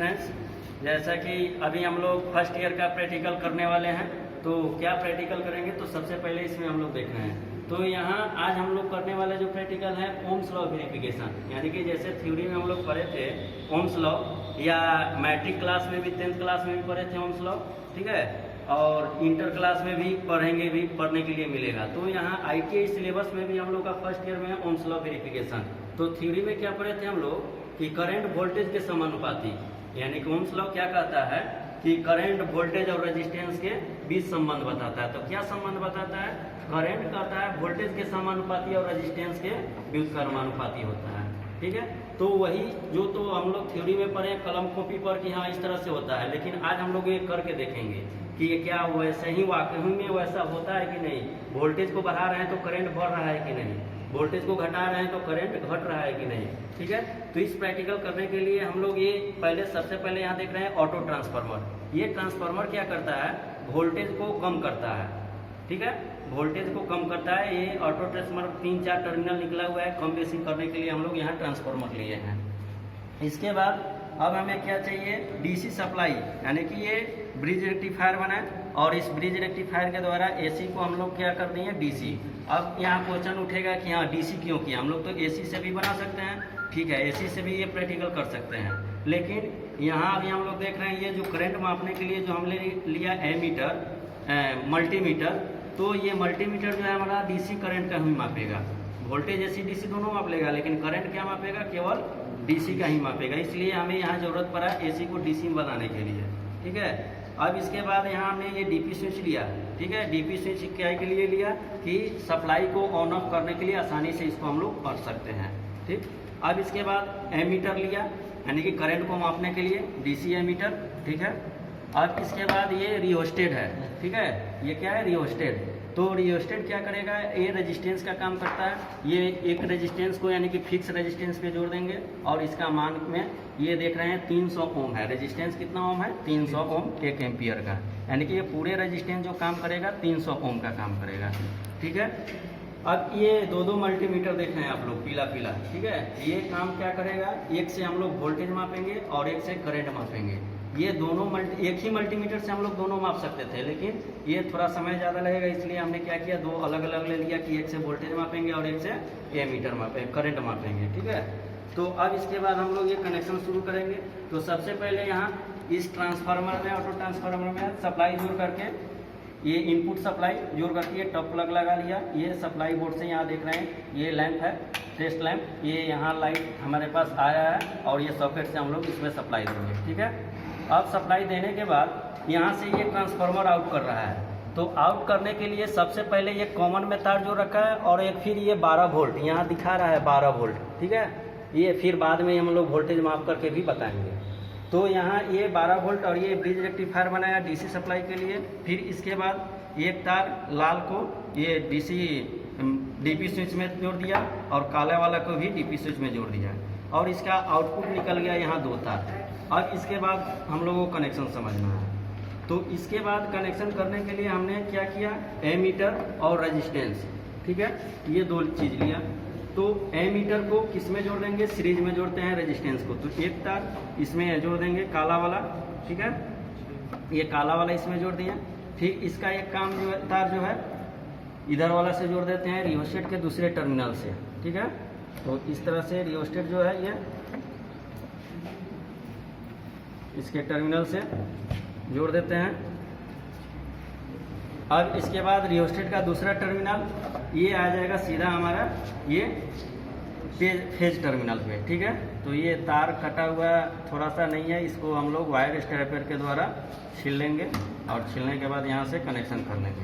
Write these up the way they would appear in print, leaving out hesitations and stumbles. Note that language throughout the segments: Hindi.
स्टूडेंट्स, जैसा कि अभी हम लोग फर्स्ट ईयर का प्रैक्टिकल करने वाले हैं, तो क्या प्रैक्टिकल करेंगे तो सबसे पहले इसमें हम लोग देखना है। तो यहाँ आज हम लोग करने वाले जो प्रैक्टिकल है ओम्स लॉ वेरिफिकेशन, यानी कि जैसे थ्योरी में हम लोग पढ़े थे ओम्स लॉ, या मैट्रिक क्लास में भी 10th क्लास में भी पढ़े थे ओम्स लॉ, ठीक है, और इंटर क्लास में भी पढ़ेंगे, भी पढ़ने के लिए मिलेगा। तो यहाँ ITI सिलेबस में भी हम लोग का फर्स्ट ईयर में है ओम्स लॉ वेरिफिकेशन। तो थ्योरी में क्या पढ़े थे हम लोग कि करंट वोल्टेज के समानुपाती, यानी कि ओम्स लॉ क्या कहता है कि करंट वोल्टेज और रेजिस्टेंस के बीच संबंध बताता है। तो क्या संबंध बताता है? करंट कहता है वोल्टेज के समानुपाती और रेजिस्टेंस के व्युत्क्रमानुपाती होता है, ठीक है। तो वही जो तो हम लोग थ्योरी में पढ़े कलम कॉपी पर कि हाँ इस तरह से होता है, लेकिन आज हम लोग ये करके देखेंगे कि ये क्या वैसे ही वाकई में वैसा होता है कि नहीं। वोल्टेज को बढ़ा रहे हैं तो करंट बढ़ रहा है कि नहीं, वोल्टेज को घटा रहे हैं तो करंट घट रहा है कि नहीं, ठीक है। तो इस प्रैक्टिकल करने के लिए हम लोग ये सबसे पहले यहाँ देख रहे हैं ऑटो ट्रांसफार्मर। ये ट्रांसफार्मर क्या करता है? वोल्टेज को कम करता है, ठीक है, वोल्टेज को कम करता है। ये ऑटो ट्रांसफार्मर 3-4 टर्मिनल निकला हुआ है, कम बेसी करने के लिए हम लोग यहाँ ट्रांसफार्मर लिए हैं। इसके बाद अब हमें क्या चाहिए? DC सप्लाई, यानी कि ये ब्रिज रेक्टिफायर बनाए और इस ब्रिज रेक्टिफायर के द्वारा AC को हम लोग क्या कर दिए? DC। अब यहाँ क्वेश्चन उठेगा कि हाँ DC क्यों किया? हम लोग तो AC से भी बना सकते हैं, ठीक है, AC से भी ये प्रैक्टिकल कर सकते हैं, लेकिन यहाँ अभी हम लोग देख रहे हैं ये जो करंट मापने के लिए जो हमने लिया एमीटर मल्टीमीटर, तो ये मल्टीमीटर जो है हमारा DC करंट का ही मापेगा। वोल्टेज AC DC दोनों माप लेगा, लेकिन करंट क्या मापेगा? केवल DC का ही मापेगा। इसलिए हमें यहाँ जरूरत पड़ा AC को DC में बनाने के लिए, ठीक है। अब इसके बाद यहाँ हमने ये DP स्विच लिया, ठीक है। DP स्विच क्या के लिए लिया? कि सप्लाई को ऑन ऑफ करने के लिए आसानी से इसको हम लोग पढ़ सकते हैं, ठीक। अब इसके बाद एमीटर लिया, यानी कि करंट को मापने के लिए DC एमीटर, ठीक है। अब इसके बाद ये रियोस्टेट है, ठीक है, ये क्या है? रियोस्टेट। तो रियोस्टेट क्या करेगा? ये रेजिस्टेंस का काम करता है। ये एक रेजिस्टेंस को यानी कि फिक्स रेजिस्टेंस पे जोड़ देंगे और इसका मान में ये देख रहे हैं 300 ओम है। रेजिस्टेंस कितना ओम है? 300 ओम 1 एम्पियर का, यानी कि ये पूरे रेजिस्टेंस जो काम करेगा 300 ओम का काम करेगा, ठीक है। अब ये दो मल्टीमीटर देख रहे हैं आप लोग, पीला पीला, ठीक है। ये काम क्या करेगा? एक से हम लोग वोल्टेज मापेंगे और एक से करंट मापेंगे। ये दोनों एक ही मल्टीमीटर से हम लोग दोनों माप सकते थे, लेकिन ये थोड़ा समय ज़्यादा लगेगा, इसलिए हमने क्या किया? 2 अलग अलग ले लिया कि एक से वोल्टेज मापेंगे और एक से एमीटर मापेंगे, करंट मापेंगे, ठीक है। तो अब इसके बाद हम लोग ये कनेक्शन शुरू करेंगे। तो सबसे पहले यहाँ इस ट्रांसफार्मर में, ऑटो ट्रांसफार्मर में सप्लाई जोड़ करके, ये इनपुट सप्लाई जोड़ करके ये टॉप प्लग लगा लिया। ये सप्लाई बोर्ड से यहाँ देख रहे हैं ये लैंप है, टेस्ट लैंप, ये यहाँ लाइट हमारे पास आया है और ये सॉकेट से हम लोग इसमें सप्लाई देंगे, ठीक है। अब सप्लाई देने के बाद यहाँ से ये ट्रांसफार्मर आउट कर रहा है। तो आउट करने के लिए सबसे पहले ये कॉमन में तार जो रखा है और एक फिर ये 12 वोल्ट यहाँ दिखा रहा है, 12 वोल्ट, ठीक है। ये फिर बाद में हम लोग वोल्टेज माप करके भी बताएंगे। तो यहाँ ये 12 वोल्ट और ये ब्रिज रेक्टिफायर बनाया DC सप्लाई के लिए। फिर इसके बाद एक तार लाल को ये DP स्विच में जोड़ दिया और काला वाला को भी DP स्विच में जोड़ दिया और इसका आउटपुट निकल गया यहाँ 2 तार। अब इसके बाद हम लोगों को कनेक्शन समझना है। तो इसके बाद कनेक्शन करने के लिए हमने क्या किया? एमीटर और रेजिस्टेंस, ठीक है, ये 2 चीज़ लिया। तो एमीटर को किस में जोड़ देंगे? सीरीज में जोड़ते हैं रेजिस्टेंस को। तो एक तार इसमें जोड़ देंगे काला वाला, ठीक है, ये काला वाला इसमें जोड़ दिया। ठीक इसका एक काम जो है, तार जो है इधर वाला से जोड़ देते हैं रियोस्टेट के दूसरे टर्मिनल से, ठीक है। तो इस तरह से रियोस्टेट जो है ये इसके टर्मिनल से जोड़ देते हैं। अब इसके बाद रियोस्टेट का दूसरा टर्मिनल ये आ जाएगा सीधा हमारा ये फेज टर्मिनल पे, ठीक है। तो ये तार कटा हुआ थोड़ा सा नहीं है, इसको हम लोग वायर स्ट्रैपर के द्वारा छील लेंगे और छीलने के बाद यहाँ से कनेक्शन कर लेंगे।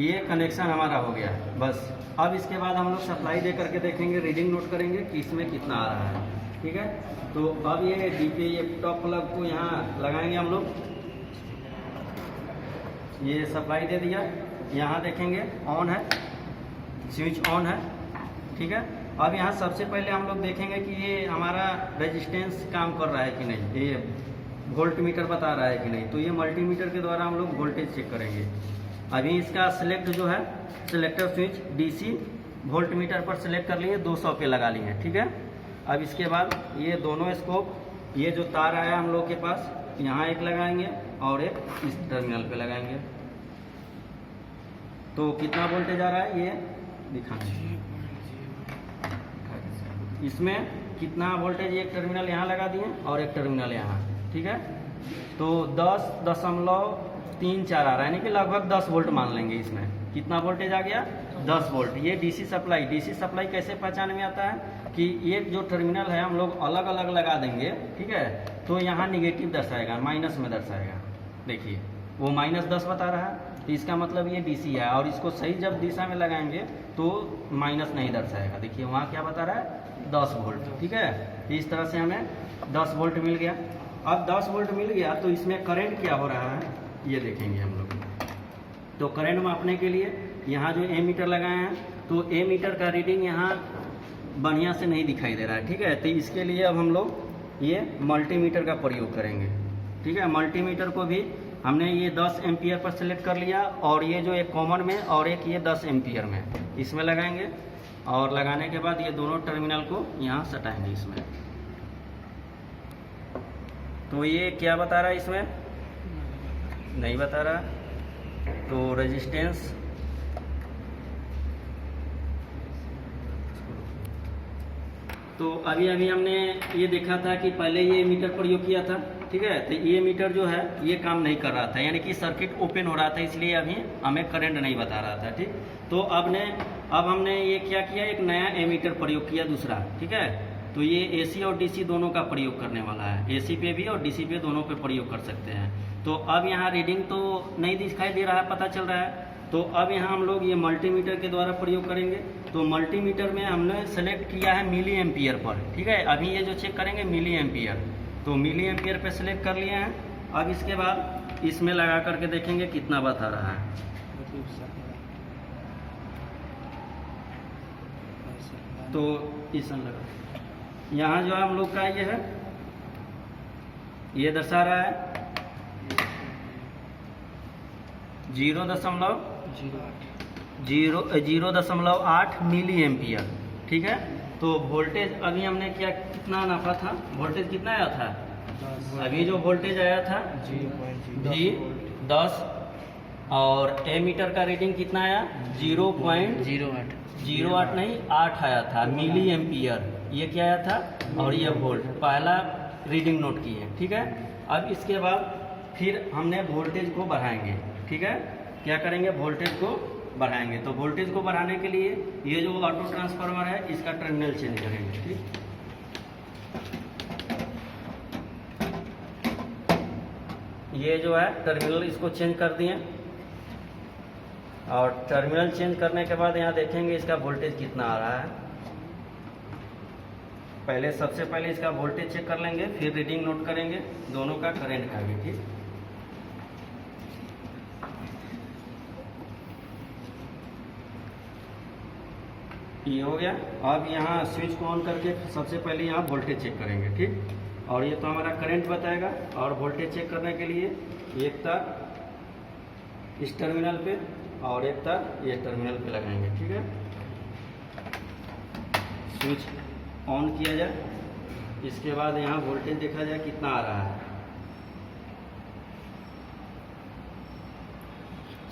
ये कनेक्शन हमारा हो गया बस। अब इसके बाद हम लोग सप्लाई दे करके देखेंगे, रीडिंग नोट करेंगे कि इसमें कितना आ रहा है, ठीक है। तो अब ये DP ये टॉप प्लग को यहाँ लगाएंगे हम लोग। ये सप्लाई दे दिया, यहाँ देखेंगे ऑन है, स्विच ऑन है, ठीक है। अब यहाँ सबसे पहले हम लोग देखेंगे कि ये हमारा रेजिस्टेंस काम कर रहा है कि नहीं, ये वोल्ट मीटर बता रहा है कि नहीं। तो ये मल्टीमीटर के द्वारा हम लोग वोल्टेज चेक करेंगे। अभी इसका सिलेक्ट जो है selector switch DC volt meter पर सिलेक्ट कर लिए, 200 पे लगा लिए, ठीक है। अब इसके बाद ये दोनों स्कोप, ये जो तार आया हम लोग के पास, यहाँ एक लगाएंगे और एक इस टर्मिनल पे लगाएंगे। तो कितना वोल्टेज आ रहा है ये दिखाएंगे। इसमें कितना वोल्टेज, एक टर्मिनल यहाँ लगा दिए और एक टर्मिनल यहाँ, ठीक है। तो 10.34 आ रहा है, यानी कि लगभग 10 वोल्ट मान लेंगे। इसमें कितना वोल्टेज आ गया, 10 वोल्ट। ये डीसी सप्लाई कैसे पहचान में आता है कि एक जो टर्मिनल है हम लोग अलग अलग लगा देंगे, ठीक है। तो यहाँ निगेटिव दर्शाएगा, माइनस में दर्शाएगा। देखिए वो -10 बता रहा है, तो इसका मतलब ये डीसी है। और इसको सही जब दिशा में लगाएंगे तो माइनस नहीं दर्शाएगा। देखिए वहाँ क्या बता रहा है, 10 वोल्ट, ठीक है। इस तरह से हमें 10 वोल्ट मिल गया। अब 10 वोल्ट मिल गया तो इसमें करंट क्या हो रहा है ये देखेंगे हम लोग। तो करंट मापने के लिए यहाँ जो एमीटर लगाए हैं, तो एमीटर का रीडिंग यहाँ बढ़िया से नहीं दिखाई दे रहा है, ठीक है। तो इसके लिए अब हम लोग ये मल्टीमीटर का प्रयोग करेंगे, ठीक है। मल्टीमीटर को भी हमने ये 10 एम्पियर पर सेलेक्ट कर लिया, और ये जो एक कॉमन में और एक ये 10 एम्पियर में, इसमें लगाएंगे। और लगाने के बाद ये दोनों टर्मिनल को यहाँ सटाएंगे इसमें। तो ये क्या बता रहा है, इसमें नहीं बता रहा। तो रेजिस्टेंस, तो अभी हमने ये देखा था कि पहले ये मीटर प्रयोग किया था, ठीक है। तो ये मीटर जो है ये काम नहीं कर रहा था, यानी कि सर्किट ओपन हो रहा था, इसलिए अभी हमें करंट नहीं बता रहा था, ठीक। तो अब हमने ये क्या किया, एक नया एमीटर प्रयोग किया दूसरा, ठीक है। तो ये एसी और डीसी दोनों का प्रयोग करने वाला है, एसी पे भी और डीसी पे दोनों पे प्रयोग कर सकते हैं। तो अब यहाँ रीडिंग तो नहीं दिखाई दे रहा है, पता चल रहा है। तो अब यहाँ हम लोग ये मल्टीमीटर के द्वारा प्रयोग करेंगे। तो मल्टीमीटर में हमने सेलेक्ट किया है मिली एम्पियर पर, ठीक है। अभी ये जो चेक करेंगे मिली एम्पियर, तो मिली एम्पियर पे सेलेक्ट कर लिए हैं। अब इसके बाद इसमें लगा करके देखेंगे कितना बता रहा है। तो इस लगा यहाँ जो हम लोग का ये है, ये दर्शा रहा है 0.08 मिली एम्पियर, ठीक है। तो वोल्टेज अभी हमने कितना नापा था, वोल्टेज कितना आया था, अभी जो वोल्टेज आया था V10, और एमीटर का रीडिंग कितना आया 0.08 नहीं 8 आया था मिली एम्पियर, ये क्या आया था, और ये वोल्ट पहला रीडिंग नोट की है, ठीक है। अब इसके बाद फिर हमने वोल्टेज को बढ़ाएंगे, ठीक है। क्या करेंगे, वोल्टेज को बढ़ाएंगे। तो वोल्टेज को बढ़ाने के लिए ये जो ऑटो ट्रांसफार्मर है इसका टर्मिनल चेंज करेंगे, ठीक। ये जो है टर्मिनल इसको चेंज कर दिए, और टर्मिनल चेंज करने के बाद यहाँ देखेंगे इसका वोल्टेज कितना आ रहा है। सबसे पहले इसका वोल्टेज चेक कर लेंगे, फिर रीडिंग नोट करेंगे दोनों का, करंट का भी, ठीक। ये हो गया। अब यहाँ स्विच को ऑन करके सबसे पहले यहाँ वोल्टेज चेक करेंगे, ठीक। और ये तो हमारा करंट बताएगा, और वोल्टेज चेक करने के लिए एक तार इस टर्मिनल पे और एक तार ये टर्मिनल पे लगाएंगे, ठीक है। स्विच ऑन किया जाए, इसके बाद यहाँ वोल्टेज देखा जाए कितना आ रहा है।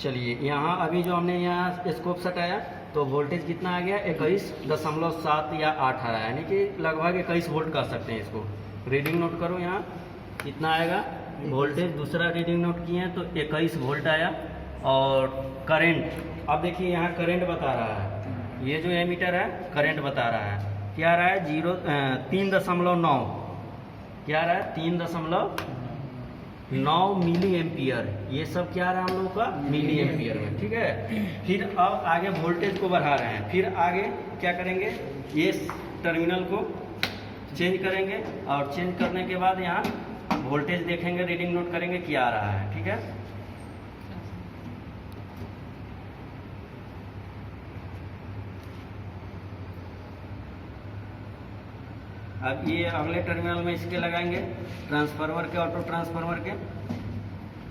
चलिए यहाँ अभी जो हमने यहाँ स्कोप सटाया तो वोल्टेज कितना आ गया 21.7 या 8 आ रहा है, यानी कि लगभग 21 वोल्ट कर सकते हैं इसको। रीडिंग नोट करो यहाँ कितना आएगा वोल्टेज, दूसरा रीडिंग नोट किए हैं तो 21 वोल्ट आया। और करंट, अब देखिए यहाँ करंट बता रहा है, ये जो एमीटर है करंट बता रहा है, क्या आ रहा है 3.9, क्या आ रहा है 3.9 मिली एम्पियर, ये सब क्या आ रहा है हम लोग का मिली एम्पियर में, ठीक है। फिर अब आगे वोल्टेज को बढ़ा रहे हैं, फिर आगे क्या करेंगे, ये टर्मिनल को चेंज करेंगे, और चेंज करने के बाद यहाँ वोल्टेज देखेंगे, रीडिंग नोट करेंगे क्या आ रहा है, ठीक है। अब ये अगले टर्मिनल में इसके लगाएंगे ट्रांसफार्मर के, ऑटो ट्रांसफार्मर के,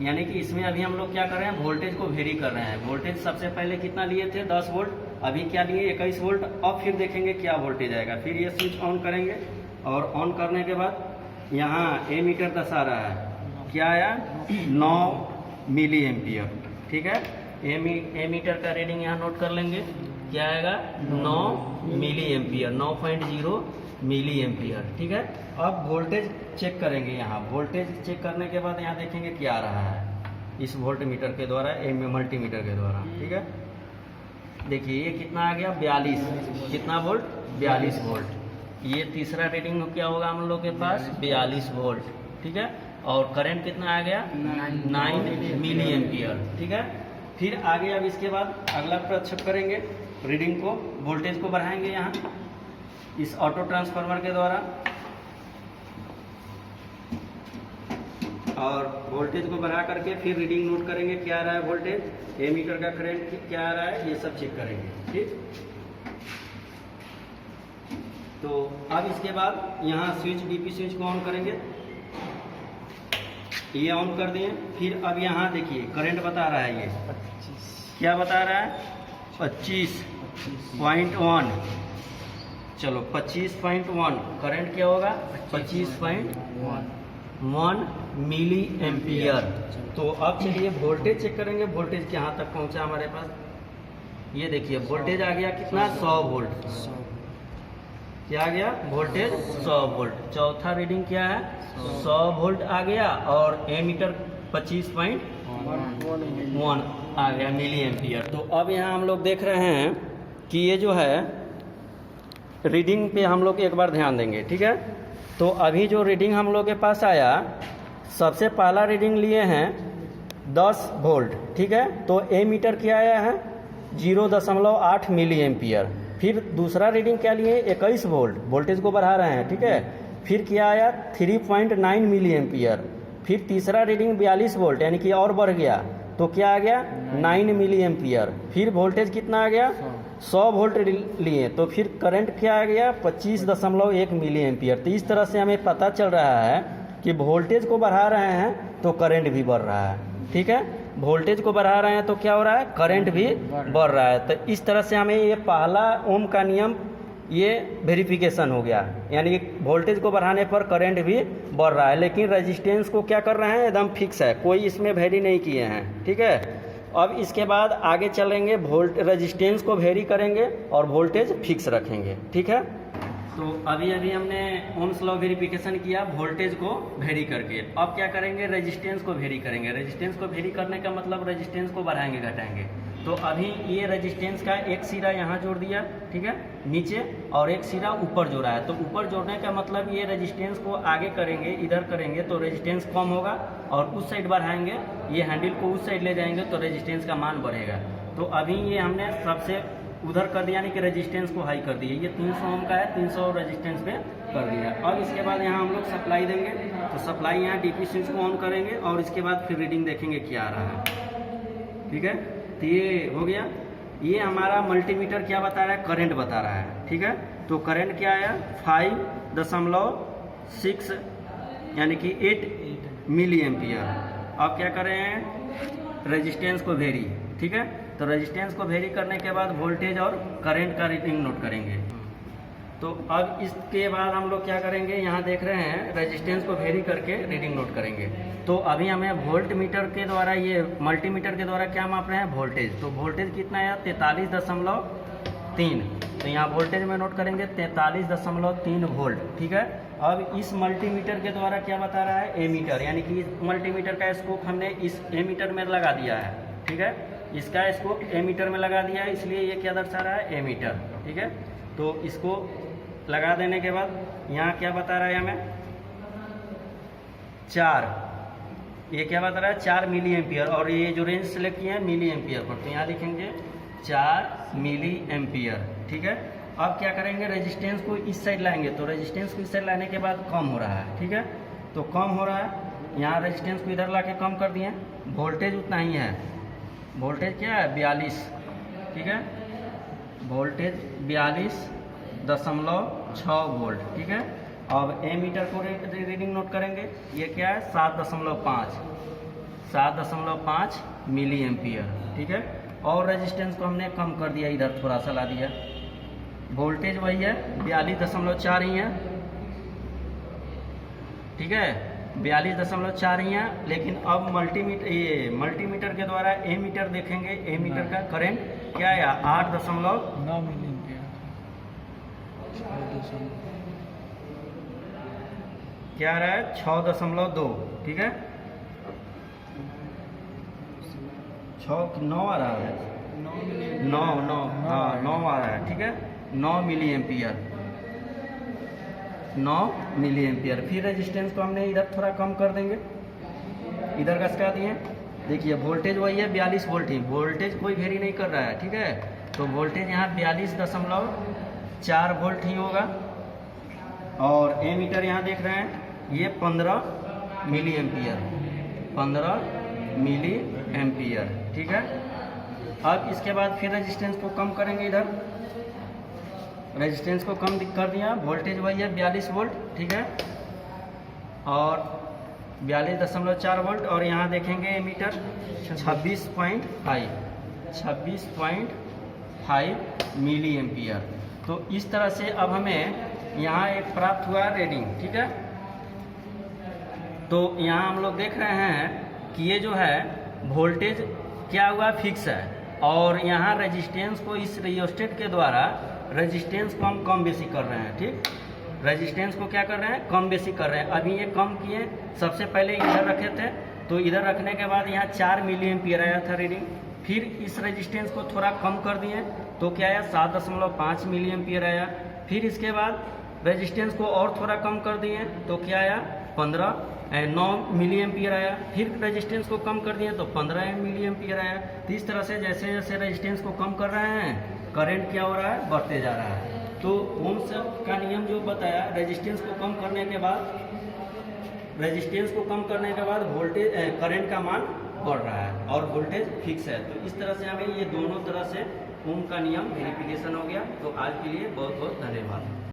यानी कि इसमें अभी हम लोग क्या कर रहे हैं वोल्टेज को वेरी कर रहे हैं। वोल्टेज सबसे पहले कितना लिए थे 10 वोल्ट, अभी क्या लिए 21 वोल्ट। अब फिर देखेंगे क्या वोल्टेज आएगा, फिर ये स्विच ऑन करेंगे और ऑन करने के बाद यहाँ एमीटर दर्शा रहा है, क्या आया 9 मिली एम्पियर। ठीक है, एमीटर का रीडिंग यहाँ नोट कर लेंगे, क्या आएगा 9 मिली एम्पियर, 9.0 मिली एम्पियर। ठीक है, अब वोल्टेज चेक करेंगे। यहाँ वोल्टेज चेक करने के बाद यहाँ देखेंगे क्या आ रहा है इस वोल्ट मीटर के द्वारा, मल्टीमीटर के द्वारा। ठीक है, देखिए ये कितना आ गया 42, कितना वोल्ट 42 वोल्ट। ये तीसरा रीडिंग क्या होगा हम लोग के पास 42 वोल्ट। ठीक है, और करंट कितना आ गया 9 मिली एम्पियर। ठीक है, फिर आगे अब इसके बाद अगला प्रक्षेप करेंगे, रीडिंग को वोल्टेज को बढ़ाएंगे यहाँ इस ऑटो ट्रांसफार्मर के द्वारा, और वोल्टेज को बढ़ा करके फिर रीडिंग नोट करेंगे क्या आ रहा है वोल्टेज, एमीटर का करंट क्या आ रहा है, ये सब चेक करेंगे। ठीक, तो अब इसके बाद यहाँ स्विच डीपी स्विच को ऑन करेंगे, ये ऑन कर दिए। फिर अब यहाँ देखिए करंट बता रहा है, ये क्या बता रहा है 25.1। चलो 25.1 करंट क्या होगा 25.1 मिली एम्पियर। तो अब चलिए वोल्टेज चेक करेंगे, वोल्टेज कहाँ तक पहुँचा हमारे पास। ये देखिए वोल्टेज आ गया कितना 100 वोल्ट, क्या आ गया वोल्टेज 100 वोल्ट। चौथा रीडिंग क्या है 100 वोल्ट आ गया, और एमीटर 25.1 आ गया मिली एम्पियर। तो अब यहाँ हम लोग देख रहे हैं कि ये जो है रीडिंग पे हम लोग एक बार ध्यान देंगे। ठीक है, तो अभी जो रीडिंग हम लोग के पास आया, सबसे पहला रीडिंग लिए हैं 10 वोल्ट। ठीक है, तो एमीटर क्या आया है 0.8 मिली एम्पियर। फिर दूसरा रीडिंग क्या लिए 21 वोल्ट, वोल्टेज को बढ़ा रहे हैं। ठीक है, फिर क्या आया 3.9 मिली एम्पियर। फिर तीसरा रीडिंग 42 वोल्ट यानी कि और बढ़ गया, तो क्या आ गया 9 मिली एम्पियर। फिर वोल्टेज कितना आ गया 100 वोल्ट लिए, तो फिर करंट क्या आ गया 25.1 मिली एम्पियर। तो इस तरह से हमें पता चल रहा है कि वोल्टेज को बढ़ा रहे हैं तो करंट भी बढ़ रहा है। ठीक है, वोल्टेज को बढ़ा रहे हैं तो क्या हो रहा है करंट भी बढ़ रहा है। तो इस तरह से हमें ये पहला ओम का नियम ये वेरिफिकेशन हो गया, यानी कि वोल्टेज को बढ़ाने पर करंट भी बढ़ रहा है, लेकिन रेजिस्टेंस को क्या कर रहे हैं एकदम फिक्स है, कोई इसमें वेरी नहीं किए हैं। ठीक है, अब इसके बाद आगे चलेंगे, रेजिस्टेंस को वेरी करेंगे और वोल्टेज फिक्स रखेंगे। ठीक है, तो अभी हमने ओम्स लॉ वेरिफिकेशन किया वोल्टेज को वेरी करके। अब क्या करेंगे रेजिस्टेंस को वेरी करेंगे। रेजिस्टेंस को वेरी करने का मतलब रेजिस्टेंस को बढ़ाएंगे घटाएंगे। तो अभी ये रेजिस्टेंस का एक सिरा यहाँ जोड़ दिया, ठीक है, नीचे, और एक सिरा ऊपर जोड़ा है। तो ऊपर जोड़ने का मतलब ये रेजिस्टेंस को आगे करेंगे, इधर करेंगे तो रेजिस्टेंस कम होगा, और उस साइड बढ़ाएंगे, ये हैंडल को उस साइड ले जाएंगे तो रेजिस्टेंस का मान बढ़ेगा। तो अभी ये हमने सबसे उधर कर दिया, यानी कि रेजिस्टेंस को हाई कर दिए। ये 300 ओम का है, 300 रेजिस्टेंस पे कर दिया। अब इसके बाद यहाँ हम लोग सप्लाई देंगे, तो सप्लाई यहाँ डीपी स्विच को ऑन करेंगे और इसके बाद फिर रीडिंग देखेंगे क्या आ रहा है। ठीक है, तो ये हो गया। ये हमारा मल्टीमीटर क्या बता रहा है करंट बता रहा है। ठीक है, तो करंट क्या आया 5.6 यानी कि 8 मिली एम्पियर। अब क्या कर रहे हैं रेजिस्टेंस को वेरी। ठीक है, तो रेजिस्टेंस को वेरी करने के बाद वोल्टेज और करंट का रीडिंग नोट करेंगे। तो अब इसके बाद हम लोग क्या करेंगे, यहाँ देख रहे हैं रेजिस्टेंस को वेरी करके रीडिंग नोट करेंगे। तो अभी हमें वोल्ट मीटर के द्वारा, ये मल्टीमीटर के द्वारा क्या माप रहे हैं वोल्टेज। तो वोल्टेज कितना है 43.3। तो यहाँ वोल्टेज में नोट करेंगे 43.3 वोल्ट। ठीक है, अब इस मल्टीमीटर के द्वारा क्या बता रहा है एमीटर, यानी कि इस मल्टीमीटर का स्कोप हमने इस एमीटर में लगा दिया है। ठीक है, इसका स्कोप एमीटर में लगा दिया है, इसलिए ये क्या दर्शा रहा है एमीटर। ठीक है, तो इसको लगा देने के बाद यहाँ क्या बता रहा है हमें 4, ये क्या बता रहा है 4 मिली एम्पियर, और ये जो रेंज सेलेक्ट किए हैं मिली एम्पियर पर, तो यहाँ लिखेंगे 4 मिली एम्पियर। ठीक है, अब क्या करेंगे रेजिस्टेंस को इस साइड लाएंगे, तो रेजिस्टेंस को इस साइड लाने के बाद कम हो रहा है। ठीक है, तो कम हो रहा है, यहाँ रेजिस्टेंस को इधर ला के कम कर दिए, वोल्टेज उतना ही है, वोल्टेज क्या है 42। ठीक है, वोल्टेज 42.6 वोल्ट। ठीक है, अब एमीटर को रीडिंग नोट करेंगे, ये क्या है 7.5 मिली एम्पियर। ठीक है, और रेजिस्टेंस को हमने कम कर दिया, इधर थोड़ा सा ला दिया, वोल्टेज वही है 42.4 ही है, ठीक है, 42.4 ही है। लेकिन अब मल्टीमीटर के द्वारा एमीटर देखेंगे, एमीटर का करंट क्या आया 8.9 मिलीएम्पियर, क्या आ रहा है 6.2, ठीक है 9 आ रहा है, 9 हाँ 9 आ रहा है, ठीक है 9 मिलीएम्पियर, 9 मिलीएम्पियर। फिर रेजिस्टेंस को हमने इधर थोड़ा कम कर देंगे, इधर घसका दिए। देखिए वोल्टेज वही है 42 वोल्ट ही, वोल्टेज कोई वेरी नहीं कर रहा है, ठीक है। तो वोल्टेज यहाँ 42.4 वोल्ट ही होगा। और एमीटर यहाँ देख रहे हैं ये 15 मिली एम्पियर, 15 मिली एम्पियर, ठीक है। अब इसके बाद फिर रेजिस्टेंस को कम करेंगे, इधर रेजिस्टेंस को कम कर दिया, वोल्टेज वही है 42 वोल्ट, ठीक है और 42.4 वोल्ट। और यहाँ देखेंगे एमीटर 26.5 मिली एम्पियर। तो इस तरह से अब हमें यहाँ एक प्राप्त हुआ रीडिंग, ठीक है। तो यहाँ हम लोग देख रहे हैं कि ये जो है वोल्टेज क्या हुआ फिक्स है, और यहाँ रेजिस्टेंस को इस रियोस्टेट के द्वारा रेजिस्टेंस को हम कम बेसी कर रहे हैं, ठीक। रेजिस्टेंस को क्या कर रहे हैं कम बेसी कर रहे हैं। अभी ये कम किए, सबसे पहले इधर रखे थे, तो इधर रखने के बाद यहाँ 4 मिली एम्पियर आया था रीडिंग। फिर इस रेजिस्टेंस को थोड़ा कम कर दिए तो क्या आया 7.5 मिली एम्पियर आया। फिर इसके बाद रेजिस्टेंस को और थोड़ा कम कर दिए तो क्या आया 9 मिली एम्पियर आया। फिर रेजिस्टेंस को कम कर दिए तो 15 मिली एम्पियर आया। तो इस तरह से जैसे जैसे रेजिस्टेंस को कम कर रहे हैं करंट क्या हो रहा है बढ़ते जा रहा है। तो ओम्स का नियम जो बताया, रेजिस्टेंस को कम करने के बाद वोल्टेज करंट का मान बढ़ रहा है और वोल्टेज फिक्स है। तो इस तरह से हमें ये दोनों तरह से ओम का नियम वेरिफिकेशन हो गया। तो आज के लिए बहुत बहुत धन्यवाद।